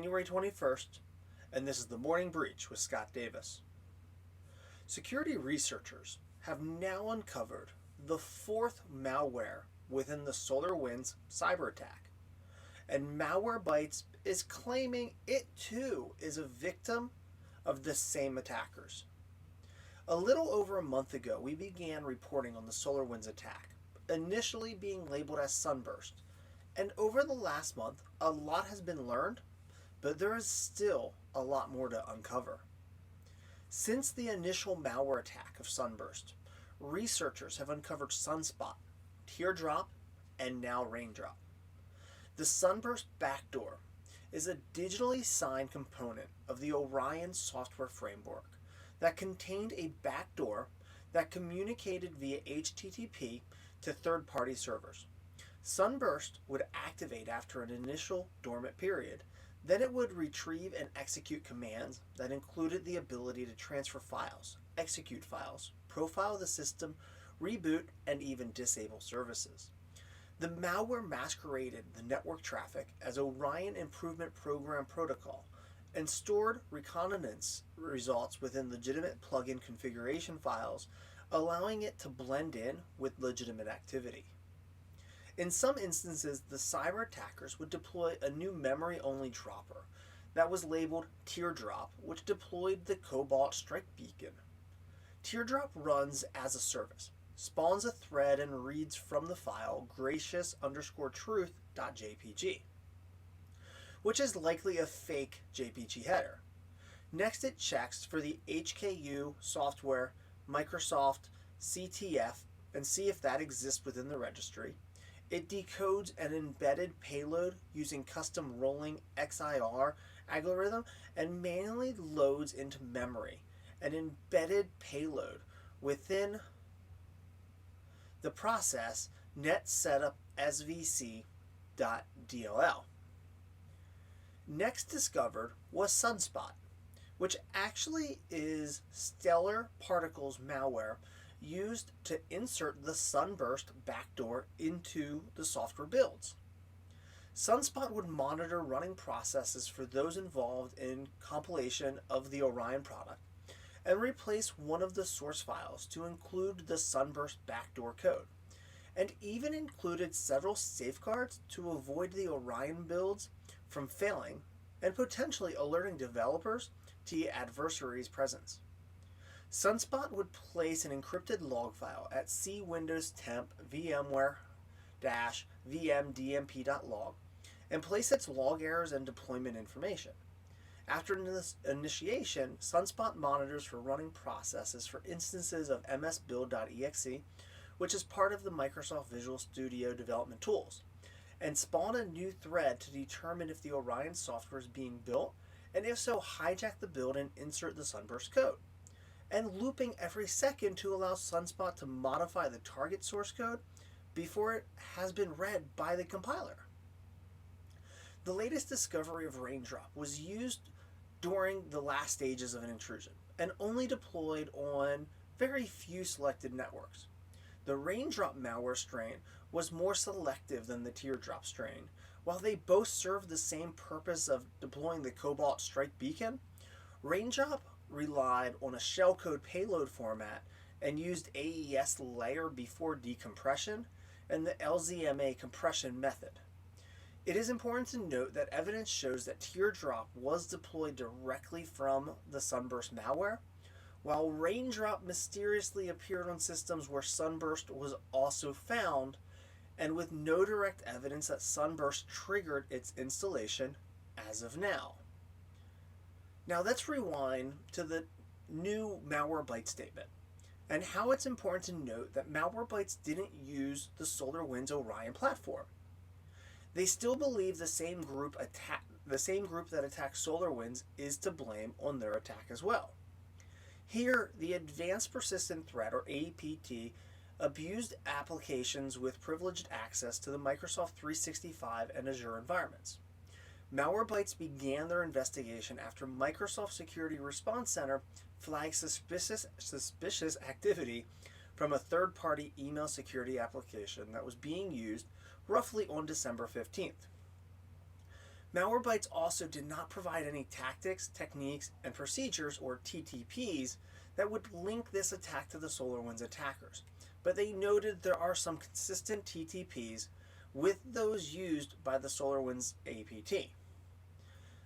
January 21st, and this is the Morning Breach with Scott Davis. Security researchers have now uncovered the fourth malware within the SolarWinds cyber attack, and Malwarebytes is claiming it too is a victim of the same attackers. A little over a month ago, we began reporting on the SolarWinds attack, initially being labeled as Sunburst. And over the last month, a lot has been learned, but there is still a lot more to uncover. Since the initial malware attack of Sunburst, researchers have uncovered Sunspot, Teardrop, and now Raindrop. The Sunburst Backdoor is a digitally signed component of the Orion software framework that contained a backdoor that communicated via HTTP to third-party servers. Sunburst would activate after an initial dormant period. Then it would retrieve and execute commands that included the ability to transfer files, execute files, profile the system, reboot, and even disable services. The malware masqueraded the network traffic as Orion Improvement Program Protocol and stored reconnaissance results within legitimate plugin configuration files, allowing it to blend in with legitimate activity. In some instances, the cyber attackers would deploy a new memory-only dropper that was labeled Teardrop, which deployed the Cobalt Strike Beacon. Teardrop runs as a service, spawns a thread, and reads from the file gracious_truth.jpg, which is likely a fake JPG header. Next, it checks for the HKU software, Microsoft, CTF, and see if that exists within the registry. It decodes an embedded payload using custom rolling XIR algorithm and manually loads into memory an embedded payload within the process net setup svc.dll. Next discovered was Sunspot, which actually is Stellar Particles malware used to insert the Sunburst backdoor into the software builds. Sunspot would monitor running processes for those involved in compilation of the Orion product and replace one of the source files to include the Sunburst backdoor code, and even included several safeguards to avoid the Orion builds from failing and potentially alerting developers to the adversary's presence. Sunspot would place an encrypted log file at cwindowstemp vmware-vmdmp.log and place its log errors and deployment information. After initiation, Sunspot monitors for running processes for instances of msbuild.exe, which is part of the Microsoft Visual Studio development tools, and spawn a new thread to determine if the Orion software is being built, and if so, hijack the build and insert the Sunburst code, and looping every second to allow Sunspot to modify the target source code before it has been read by the compiler. The latest discovery of Raindrop was used during the last stages of an intrusion and only deployed on very few selected networks. The Raindrop malware strain was more selective than the Teardrop strain. While they both served the same purpose of deploying the Cobalt Strike Beacon, Raindrop relied on a shellcode payload format and used AES layer before decompression and the LZMA compression method. It is important to note that evidence shows that Teardrop was deployed directly from the Sunburst malware, while Raindrop mysteriously appeared on systems where Sunburst was also found, and with no direct evidence that Sunburst triggered its installation as of now. Now let's rewind to the new Malwarebytes statement and how it's important to note that Malwarebytes didn't use the SolarWinds Orion platform. They still believe the same group that attacked SolarWinds is to blame on their attack as well. Here, the Advanced Persistent Threat, or APT, abused applications with privileged access to the Microsoft 365 and Azure environments. Malwarebytes began their investigation after Microsoft Security Response Center flagged suspicious activity from a third-party email security application that was being used roughly on December 15th. Malwarebytes also did not provide any tactics, techniques, and procedures, or TTPs, that would link this attack to the SolarWinds attackers, but they noted there are some consistent TTPs with those used by the SolarWinds APT.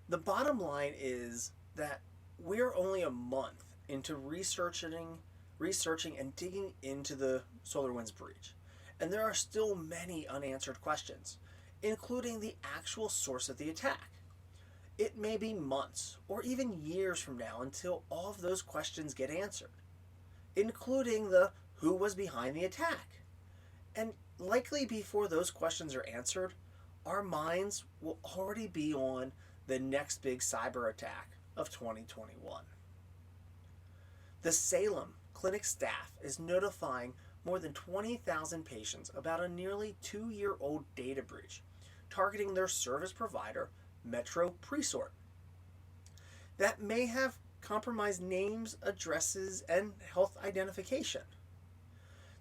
The bottom line is that we're only a month into researching and digging into the SolarWinds breach, and there are still many unanswered questions, including the actual source of the attack. It may be months or even years from now until all of those questions get answered, including the who was behind the attack. And likely before those questions are answered, our minds will already be on the next big cyber attack of 2021. The Salem clinic staff is notifying more than 20,000 patients about a nearly 2-year-old data breach targeting their service provider, Presort, that may have compromised names, addresses, and health identification.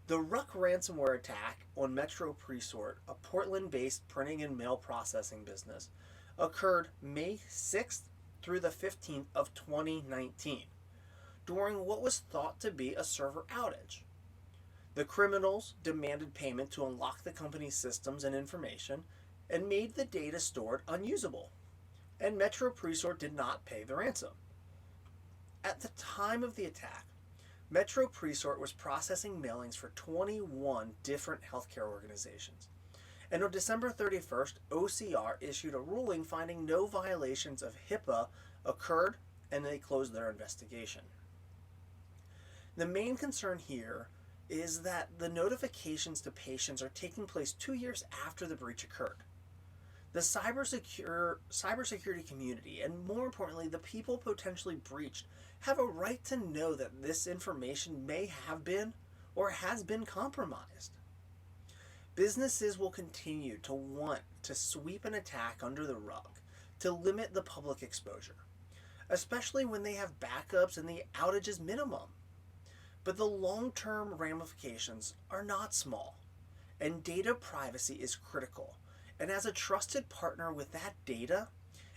The Ruck ransomware attack on Presort, a Portland-based printing and mail processing business, occurred May 6th through the 15th of 2019, during what was thought to be a server outage. The criminals demanded payment to unlock the company's systems and information and made the data stored unusable, and Presort did not pay the ransom. At the time of the attack, Presort was processing mailings for 21 different healthcare organizations, and on December 31st, OCR issued a ruling finding no violations of HIPAA occurred, and they closed their investigation. The main concern here is that the notifications to patients are taking place 2 years after the breach occurred. The cybersecurity community, and more importantly, the people potentially breached, have a right to know that this information may have been or has been compromised. Businesses will continue to want to sweep an attack under the rug to limit the public exposure, especially when they have backups and the outage is minimum. But the long-term ramifications are not small, and data privacy is critical. And as a trusted partner with that data,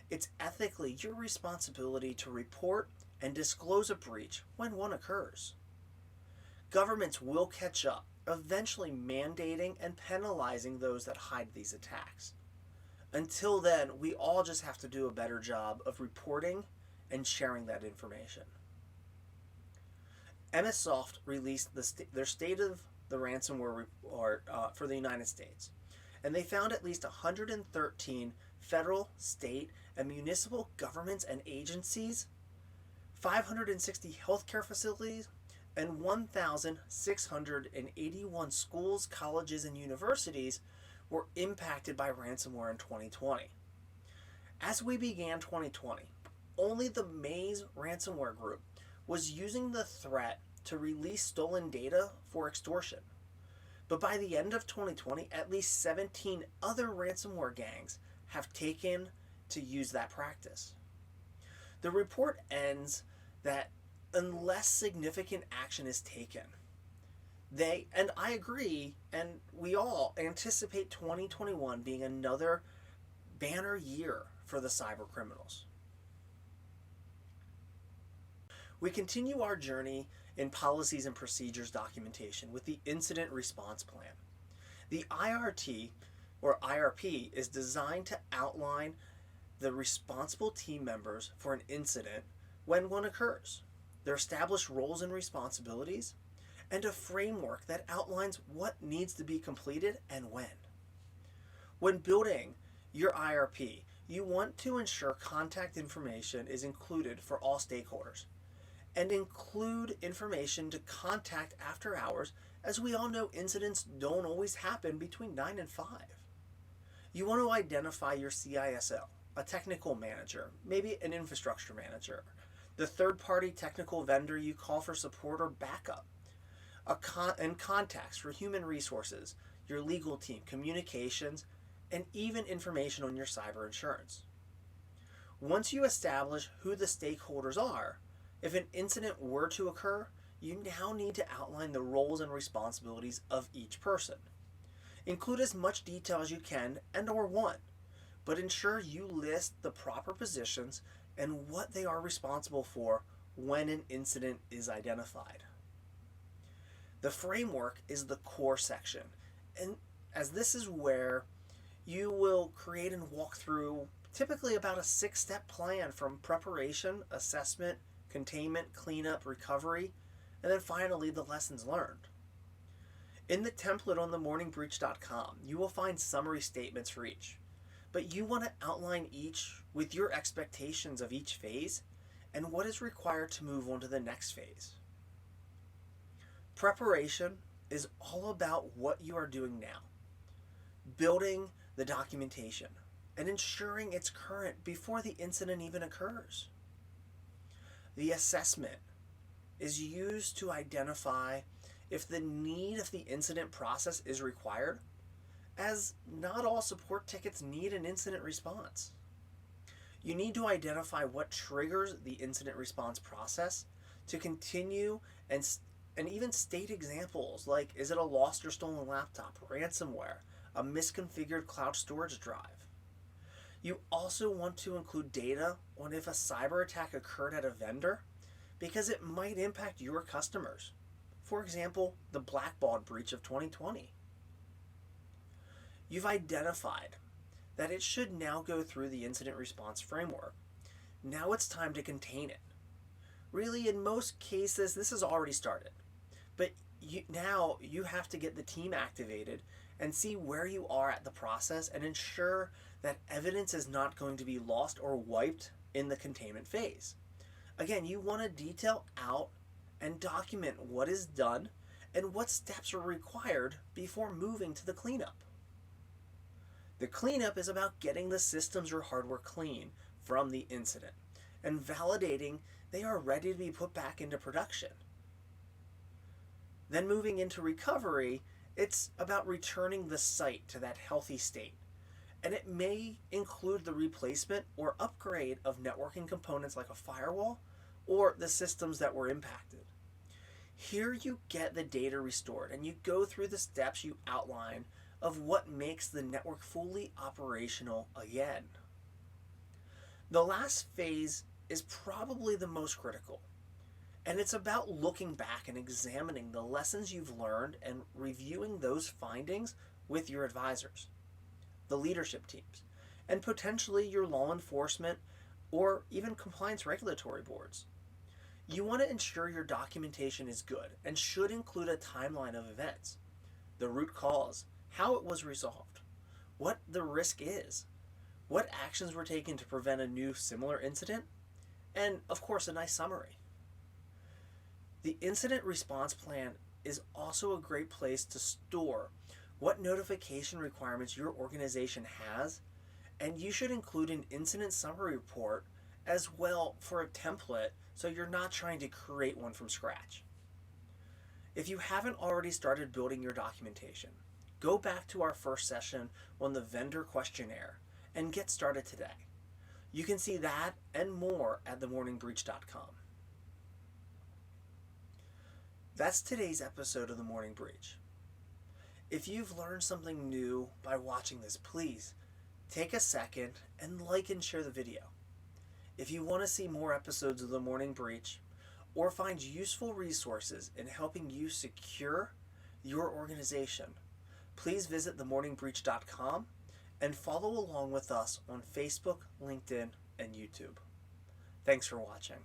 it's ethically your responsibility to report and disclose a breach when one occurs. Governments will catch up, eventually mandating and penalizing those that hide these attacks. Until then, we all just have to do a better job of reporting and sharing that information. MSsoft released their State of the Ransomware report for the United States, and they found at least 113 federal, state, and municipal governments and agencies, 560 healthcare facilities, and 1,681 schools, colleges, and universities were impacted by ransomware in 2020. As we began 2020, only the Maze ransomware group was using the threat to release stolen data for extortion. But by the end of 2020, at least 17 other ransomware gangs have taken to use that practice. The report ends that unless significant action is taken, and I agree, and we all anticipate 2021 being another banner year for the cyber criminals. We continue our journey in policies and procedures documentation with the Incident Response Plan. The IRT, or IRP, is designed to outline the responsible team members for an incident when one occurs, their established roles and responsibilities, and a framework that outlines what needs to be completed and when. When building your IRP, you want to ensure contact information is included for all stakeholders, and include information to contact after hours, as we all know incidents don't always happen between 9 and 5. You want to identify your CISO, a technical manager, maybe an infrastructure manager, the third-party technical vendor you call for support or backup, and contacts for human resources, your legal team, communications, and even information on your cyber insurance. Once you establish who the stakeholders are, if an incident were to occur, you now need to outline the roles and responsibilities of each person. Include as much detail as you can and/or want. but ensure you list the proper positions and what they are responsible for when an incident is identified. The framework is the core section, and as this is where you will create and walk through typically about a 6-step plan from preparation, assessment, containment, cleanup, recovery, and then finally the lessons learned. In the template on themorningbreach.com, you will find summary statements for each, but you want to outline each with your expectations of each phase and what is required to move on to the next phase. Preparation is all about what you are doing now, building the documentation and ensuring it's current before the incident even occurs. The assessment is used to identify if the need of the incident process is required, as not all support tickets need an incident response. You need to identify what triggers the incident response process to continue and even state examples like, is it a lost or stolen laptop, ransomware, a misconfigured cloud storage drive. You also want to include data on if a cyber attack occurred at a vendor, because it might impact your customers. For example, the Blackbaud breach of 2020. You've identified that it should now go through the incident response framework. Now it's time to contain it. Really, in most cases, this has already started. But now you have to get the team activated and see where you are at the process and ensure that evidence is not going to be lost or wiped in the containment phase. Again, you want to detail out and document what is done and what steps are required before moving to the cleanup. The cleanup is about getting the systems or hardware clean from the incident and validating they are ready to be put back into production. Then moving into recovery, it's about returning the site to that healthy state. And it may include the replacement or upgrade of networking components like a firewall or the systems that were impacted. Here you get the data restored and you go through the steps you outline of what makes the network fully operational again. The last phase is probably the most critical, and it's about looking back and examining the lessons you've learned and reviewing those findings with your advisors, the leadership teams, and potentially your law enforcement or even compliance regulatory boards. You want to ensure your documentation is good and should include a timeline of events, the root cause, how it was resolved, what the risk is, what actions were taken to prevent a new similar incident, and of course a nice summary. The incident response plan is also a great place to store what notification requirements your organization has, and you should include an incident summary report as well for a template so you're not trying to create one from scratch. If you haven't already started building your documentation, go back to our first session on the vendor questionnaire and get started today. You can see that and more at themorningbreach.com. That's today's episode of The Morning Breach. If you've learned something new by watching this, please take a second and like and share the video. If you want to see more episodes of The Morning Breach or find useful resources in helping you secure your organization, please visit themorningbreach.com and follow along with us on Facebook, LinkedIn, and YouTube. Thanks for watching.